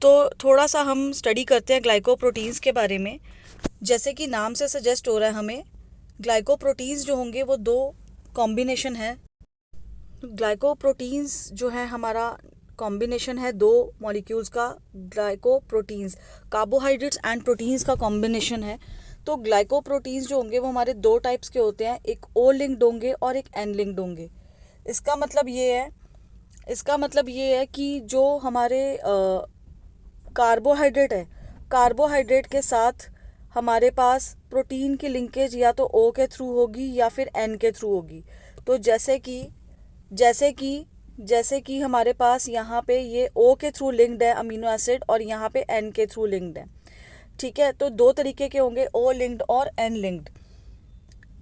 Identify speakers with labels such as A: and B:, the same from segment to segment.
A: तो थोड़ा सा हम स्टडी करते हैं ग्लाइकोप्रोटीन्स के बारे में। जैसे कि नाम से सजेस्ट हो रहा है हमें, ग्लाइकोप्रोटीन्स जो होंगे वो दो कॉम्बिनेशन है। ग्लाइकोप्रोटीन्स जो है हमारा कॉम्बिनेशन है दो मॉलिक्यूल्स का। ग्लाइकोप्रोटीन्स कार्बोहाइड्रेट्स एंड प्रोटीन्स का कॉम्बिनेशन है। तो ग्लाइकोप्रोटीन्स जो होंगे वो हमारे दो टाइप्स के होते हैं, एक ओ लिंक्ड होंगे और एक एन लिंक्ड होंगे। इसका मतलब ये है इसका मतलब ये है कि जो हमारे कार्बोहाइड्रेट है, कार्बोहाइड्रेट के साथ हमारे पास प्रोटीन की लिंकेज या तो ओ के थ्रू होगी या फिर एन के थ्रू होगी। तो जैसे कि हमारे पास यहाँ पे ये ओ के थ्रू लिंक्ड है अमीनो एसिड और यहाँ पे एन के थ्रू लिंक्ड है। ठीक है, तो दो तरीके के होंगे, ओ लिंक्ड और एन लिंक्ड।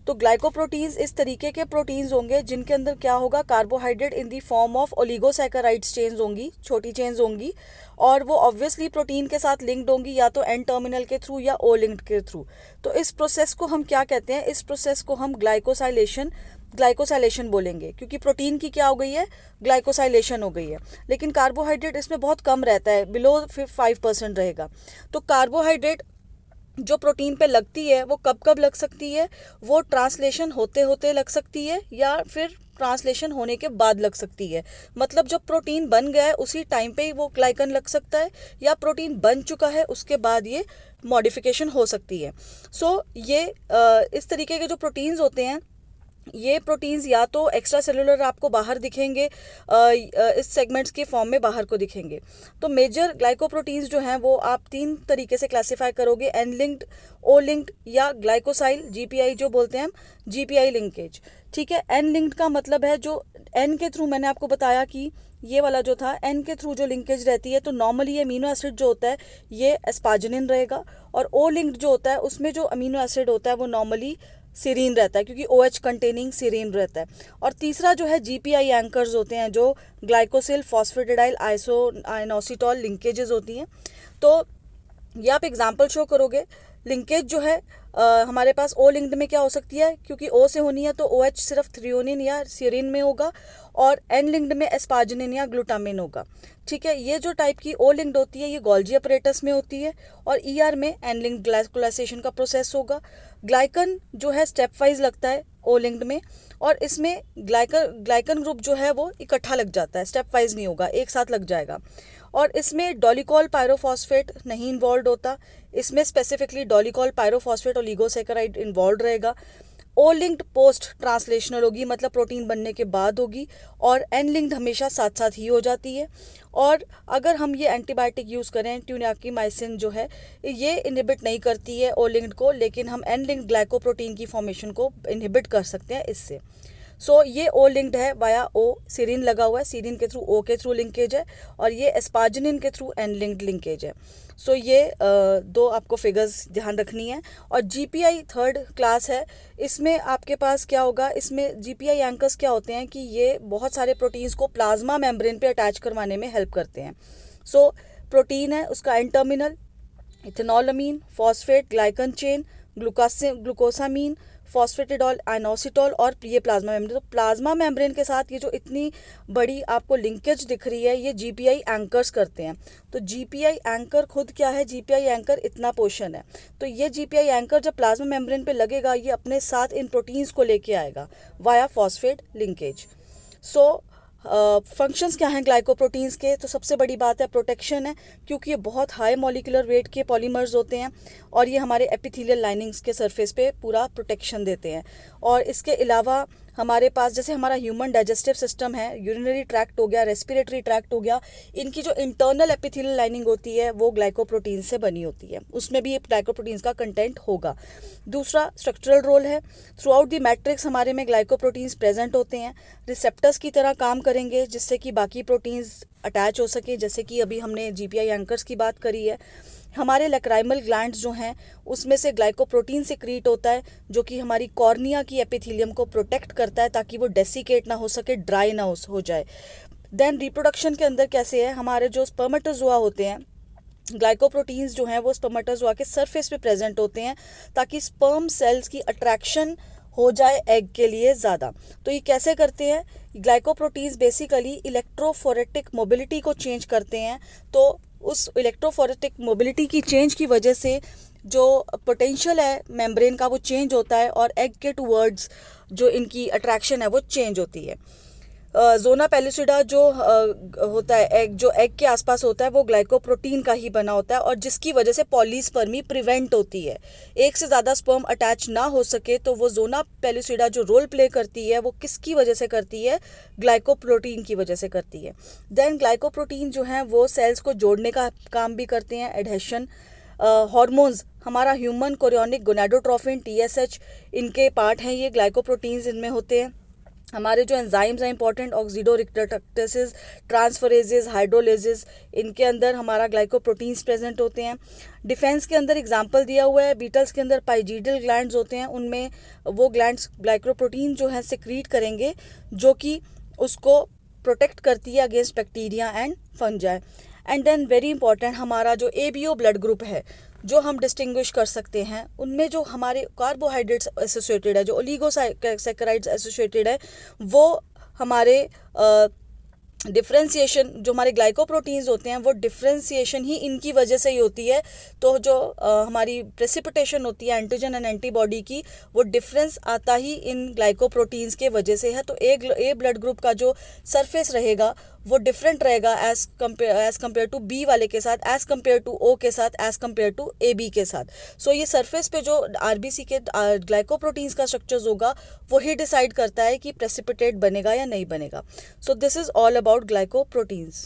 A: तो ग्लाइकोप्रोटीन्स इस तरीके के प्रोटीन्स होंगे जिनके अंदर क्या होगा, carbohydrate in the form of oligosaccharides chains होंगी, छोटी चेन्स होंगी, और वो ऑब्वियसली प्रोटीन के साथ लिंक्ड होंगी या तो एन टर्मिनल के थ्रू या ओ लिंक्ड के थ्रू। तो इस प्रोसेस को हम क्या कहते हैं, इस प्रोसेस को हम ग्लाइकोसाइलेशन बोलेंगे, क्योंकि प्रोटीन की क्या हो गई है, ग्लाइकोसाइलेशन हो गई है। लेकिन कार्बोहाइड्रेट इसमें बहुत कम रहता है, बिलो 5% रहेगा। तो कार्बोहाइड्रेट जो प्रोटीन पे लगती है वो कब कब लग सकती है, वो ट्रांसलेशन होते होते लग सकती है या फिर ट्रांसलेशन होने के बाद लग सकती है। मतलब जब प्रोटीन बन गया है उसी टाइम पे ही वो ग्लाइकन लग सकता है, या प्रोटीन बन चुका है उसके बाद ये मॉडिफिकेशन हो सकती है। ये इस तरीके के जो प्रोटीन्स होते हैं, ये प्रोटीन्स या तो एक्स्ट्रा सेलुलर आपको बाहर दिखेंगे, इस सेगमेंट्स के फॉर्म में बाहर को दिखेंगे। तो मेजर ग्लाइकोप्रोटीन्स जो हैं वो आप तीन तरीके से क्लासिफाई करोगे, एन लिंक्ड, ओ लिंक्ड या ग्लाइकोसाइल, जीपीआई जो बोलते हैं हम, जीपीआई लिंकेज। ठीक है, एन लिंक्ड का मतलब है जो एन के थ्रू, मैंने आपको बताया कि ये वाला जो था एन के थ्रू जो लिंकेज रहती है, तो नॉर्मली अमीनो एसिड जो होता है ये एस्पार्जिनिन रहेगा, और ओ लिंक्ड जो होता है उसमें जो अमीनो एसिड होता है वो नॉर्मली सीरीन रहता है, क्योंकि OH कंटेनिंग सीरीन रहता है। और तीसरा जो है जीपीआई एंकर्स होते हैं, जो ग्लाइकोसिल फॉस्फेटिडाइल आइसोइनोसिटॉल लिंकेजेस होती हैं। तो ये आप एग्जांपल शो करोगे। लिंकेज जो है हमारे पास ओ लिंक्ड में क्या हो सकती है, क्योंकि ओ से होनी है तो OH सिर्फ थ्रियोनिन या सीरीन में होगा, और एन लिंक्ड में एस्पार्जिनिन या ग्लूटामिन होगा। ठीक है, ये जो टाइप की ओ लिंक्ड होती है ये गोल्जी अपरेटस में होती है, और ER में एन लिंक्ड ग्लाइकोलाइजेशन का प्रोसेस होगा। ग्लाइकन जो है स्टेप वाइज लगता है ओ लिंक्ड में, और इसमें ग्लाइकन ग्रुप जो है वो इकट्ठा लग जाता है, स्टेप वाइज नहीं होगा, एक साथ लग जाएगा। और इसमें डोलिकॉल पायरोफॉस्फेट नहीं इन्वॉल्व होता, इसमें specifically dolichol pyrophosphate oligosaccharide involve रहेगा। ओ लिंक्ड पोस्ट ट्रांसलेशनल होगी, मतलब प्रोटीन बनने के बाद होगी, और एन लिंक्ड हमेशा साथ साथ ही हो जाती है। और अगर हम ये एंटीबायोटिक यूज़ करें, ट्यूनियाकीमाइसिन जो है ये इनहिबिट नहीं करती है ओ लिंक्ड को, लेकिन हम एन लिंक्ड ग्लाइकोप्रोटीन की फॉर्मेशन को इनहिबिट कर सकते हैं इससे। ये ओ लिंक्ड है वाया ओ, सीरीन लगा हुआ है, सीरीन के थ्रू ओ के थ्रू लिंकेज है, और ये एस्पार्जिनिन के थ्रू एन लिंक्ड लिंकेज है। ये दो आपको फिगर्स ध्यान रखनी है। और जीपीआई थर्ड क्लास है, इसमें आपके पास क्या होगा, इसमें जीपीआई एंकर्स क्या होते हैं कि ये बहुत सारे प्रोटीन्स को प्लाज्मा मेम्ब्रेन पे अटैच करवाने में हेल्प करते हैं। प्रोटीन है उसका N terminal, ethanolamine, phosphate, glycan chain, glucosamine, phosphatidyl, inositol, और ये प्लाज्मा मेम्ब्रेन। तो प्लाज्मा मेम्ब्रेन के साथ ये जो इतनी बड़ी आपको लिंकेज दिख रही है ये जीपीआई एंकर्स करते हैं। तो जीपीआई एंकर खुद क्या है, जीपीआई एंकर इतना पोर्शन है। तो ये जीपीआई एंकर जब प्लाज्मा मेम्ब्रेन पे लगेगा ये अपने साथ इन प्रोटीन्स को लेके आएगा वाया फॉस्फेट लिंकेज। फंक्शंस क्या हैं ग्लाइकोप्रोटीन्स के, तो सबसे बड़ी बात है प्रोटेक्शन है, क्योंकि ये बहुत हाई मॉलिक्यूलर वेट के पॉलीमर्स होते हैं, और ये हमारे एपिथेलियल लाइनिंग्स के सरफेस पे पूरा प्रोटेक्शन देते हैं। और इसके अलावा हमारे पास जैसे हमारा ह्यूमन डाइजेस्टिव सिस्टम है, यूरिनरी ट्रैक्ट हो गया, रेस्पिरेटरी ट्रैक्ट हो गया, इनकी जो इंटरनल एपिथेलियल लाइनिंग होती है वो ग्लाइकोप्रोटीन से बनी होती है, उसमें भी ग्लाइकोप्रोटीन्स का कंटेंट होगा। दूसरा स्ट्रक्चरल रोल है, थ्रू आउट द मैट्रिक्स हमारे में ग्लाइकोप्रोटीन्स प्रेजेंट होते हैं, रिसेप्टर्स की तरह काम करेंगे जिससे कि बाकी प्रोटीन्स अटैच हो सके, जैसे कि अभी हमने जीपीआई एंकर्स की बात करी है। हमारे लैक्राइमल ग्लैंड्स जो हैं उसमें से ग्लाइकोप्रोटीन सिक्रीट होता है, जो कि हमारी कॉर्निया की एपिथेलियम को प्रोटेक्ट करता है ताकि वो डेसिकेट ना हो सके, ड्राई ना हो जाए। देन रिप्रोडक्शन के अंदर कैसे है, हमारे जो स्पर्मेटोजोआ होते हैं, ग्लाइकोप्रोटीन्स जो हैं वो स्पर्मेटोजोआ के सरफेस पे प्रेजेंट होते हैं ताकि स्पर्म सेल्स की अट्रैक्शन हो जाए एग के लिए ज़्यादा। तो ये कैसे करते हैं? ग्लाइकोप्रोटीन्स बेसिकली इलेक्ट्रोफोरेटिक मोबिलिटी को चेंज करते हैं। तो उस इलेक्ट्रोफोरेटिक मोबिलिटी की चेंज की वजह से जो पोटेंशियल है मेम्ब्रेन का वो चेंज होता है और एग के टूवर्ड्स जो इनकी अट्रैक्शन है वो चेंज होती है। जोना पेलुसिडा जो होता है एग, जो एग के आसपास होता है, वो ग्लाइकोप्रोटीन का ही बना होता है और जिसकी वजह से पॉलीस्पर्मी प्रिवेंट होती है। एक से ज़्यादा स्पर्म अटैच ना हो सके तो वो जोना पेलुसिडा जो रोल प्ले करती है वो किसकी वजह से करती है? ग्लाइकोप्रोटीन की वजह से करती है। देन ग्लाइकोप्रोटीन जो हैं वो सेल्स को जोड़ने का काम भी करते हैं, एडहेशन। हॉर्मोन्स, हमारा ह्यूमन कोरियोनिक गोनाडोट्रोफिन, TSH, इनके पार्ट हैं ये, ग्लाइकोप्रोटीन्स इनमें होते हैं। हमारे जो एंजाइम्स हैं इंपॉर्टेंट, ऑक्सीडोरिडक्टेसेस, ट्रांसफरेजेस, हाइड्रोलेजेस, इनके अंदर हमारा ग्लाइकोप्रोटीन्स प्रेजेंट होते हैं। डिफेंस के अंदर एग्जांपल दिया हुआ है, बीटल्स के अंदर पाइजिडल ग्लैंड्स होते हैं, उनमें वो ग्लैंड्स ग्लाइकोप्रोटीन जो है सिक्रीट करेंगे जो कि उसको प्रोटेक्ट करती है against bacteria and fungi. And then very important, हमारा जो ABO ब्लड ग्रुप है जो हम डिस्टिंग्विश कर सकते हैं, उनमें जो हमारे कार्बोहाइड्रेट्स एसोसिएटेड है, जो ओलिगोसैकेराइड्स एसोसिएटेड है, वो हमारे डिफ्रेंसिएशन, जो हमारे ग्लाइकोप्रोटीन्स होते हैं वो डिफ्रेंसिएशन ही इनकी वजह से ही होती है। तो जो हमारी प्रेसिपिटेशन होती है एंटीजन एंड एंटीबॉडी की, वो डिफरेंस आता ही इन ग्लाइकोप्रोटीन्स के वजह से है। तो ए ब्लड ग्रुप का जो सरफेस रहेगा वो डिफरेंट रहेगा एज कम्पेयर टू बी वाले के साथ, एज कम्पेयर टू ओ के साथ, एज कम्पेयर टू AB के साथ। सो ये सरफेस पे जो RBC के ग्लाइकोप्रोटीन्स का स्ट्रक्चर्स होगा वो ही डिसाइड करता है कि प्रेसिपिटेट बनेगा या नहीं बनेगा। So this is all about glycoproteins.